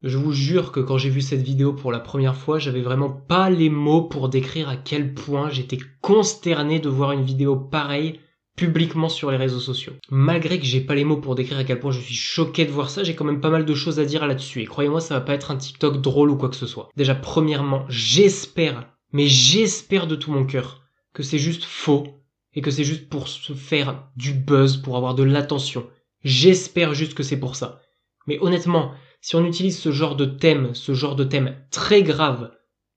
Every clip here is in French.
Je vous jure que quand j'ai vu cette vidéo pour la première fois, j'avais vraiment pas les mots pour décrire à quel point j'étais consterné de voir une vidéo pareille publiquement sur les réseaux sociaux. Malgré que j'ai pas les mots pour décrire à quel point je suis choqué de voir ça, j'ai quand même pas mal de choses à dire là-dessus. Et croyez-moi, ça va pas être un TikTok drôle ou quoi que ce soit. Déjà, premièrement, j'espère de tout mon cœur que c'est juste faux et que c'est juste pour se faire du buzz, pour avoir de l'attention. J'espère juste que c'est pour ça. Mais honnêtement, si on utilise ce genre de thème très grave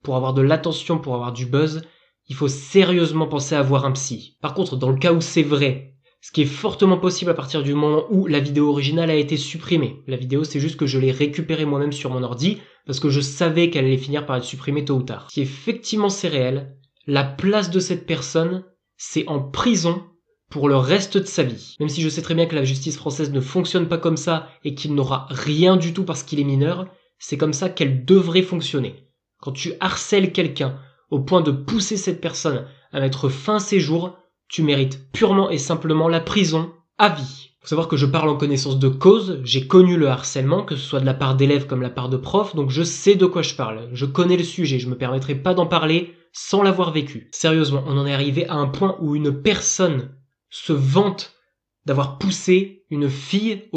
pour avoir de l'attention, pour avoir du buzz, il faut sérieusement penser à voir un psy. Par contre, dans le cas où c'est vrai, ce qui est fortement possible à partir du moment où la vidéo originale a été supprimée. La vidéo, c'est juste que je l'ai récupérée moi-même sur mon ordi, parce que je savais qu'elle allait finir par être supprimée tôt ou tard. Si effectivement c'est réel, la place de cette personne, c'est en prison pour le reste de sa vie. Même si je sais très bien que la justice française ne fonctionne pas comme ça et qu'il n'aura rien du tout parce qu'il est mineur, c'est comme ça qu'elle devrait fonctionner. Quand tu harcèles quelqu'un au point de pousser cette personne à mettre fin à ses jours, tu mérites purement et simplement la prison à vie. Faut savoir que je parle en connaissance de cause, j'ai connu le harcèlement, que ce soit de la part d'élèves comme de la part de profs, donc je sais de quoi je parle, je connais le sujet, je me permettrai pas d'en parler sans l'avoir vécu. Sérieusement, on en est arrivé à un point où une personne se vante d'avoir poussé une fille au...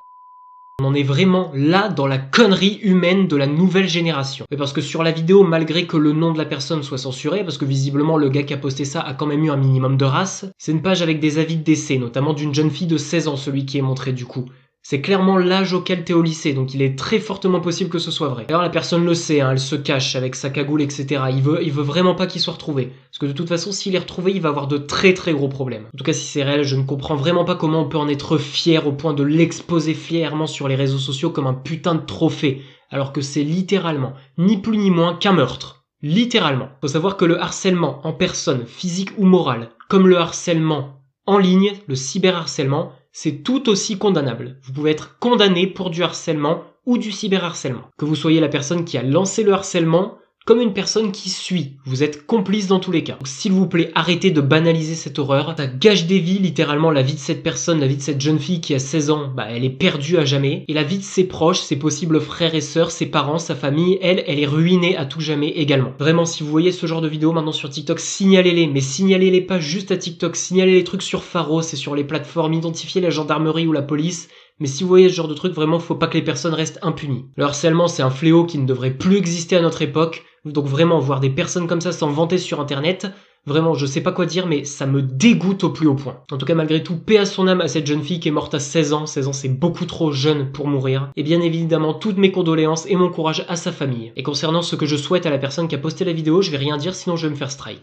On en est vraiment là dans la connerie humaine de la nouvelle génération. Mais parce que sur la vidéo, malgré que le nom de la personne soit censuré, parce que visiblement le gars qui a posté ça a quand même eu un minimum de race, c'est une page avec des avis de décès, notamment d'une jeune fille de 16 ans, celui qui est montré du coup. C'est clairement l'âge auquel t'es au lycée, donc il est très fortement possible que ce soit vrai. Alors la personne le sait, hein, elle se cache avec sa cagoule, etc. Il veut vraiment pas qu'il soit retrouvé. Parce que de toute façon, s'il est retrouvé, il va avoir de très très gros problèmes. En tout cas, si c'est réel, je ne comprends vraiment pas comment on peut en être fier au point de l'exposer fièrement sur les réseaux sociaux comme un putain de trophée. Alors que c'est littéralement, ni plus ni moins qu'un meurtre. Littéralement. Faut savoir que le harcèlement en personne, physique ou morale, comme le harcèlement en ligne, le cyberharcèlement, c'est tout aussi condamnable. Vous pouvez être condamné pour du harcèlement ou du cyberharcèlement. Que vous soyez la personne qui a lancé le harcèlement, comme une personne qui suit. Vous êtes complice dans tous les cas. Donc, s'il vous plaît, arrêtez de banaliser cette horreur. Ça gâche des vies, littéralement, la vie de cette personne, la vie de cette jeune fille qui a 16 ans, elle est perdue à jamais. Et la vie de ses proches, ses possibles frères et sœurs, ses parents, sa famille, elle est ruinée à tout jamais également. Vraiment, si vous voyez ce genre de vidéos maintenant sur TikTok, signalez-les. Mais signalez-les pas juste à TikTok, signalez les trucs sur Pharos et sur les plateformes, identifiez la gendarmerie ou la police. Mais si vous voyez ce genre de truc, vraiment, faut pas que les personnes restent impunies. Le harcèlement, c'est un fléau qui ne devrait plus exister à notre époque. Donc vraiment, voir des personnes comme ça s'en vanter sur internet, vraiment, je sais pas quoi dire, mais ça me dégoûte au plus haut point. En tout cas, malgré tout, paix à son âme à cette jeune fille qui est morte à 16 ans. 16 ans, c'est beaucoup trop jeune pour mourir. Et bien évidemment, toutes mes condoléances et mon courage à sa famille. Et concernant ce que je souhaite à la personne qui a posté la vidéo, je vais rien dire, sinon je vais me faire strike.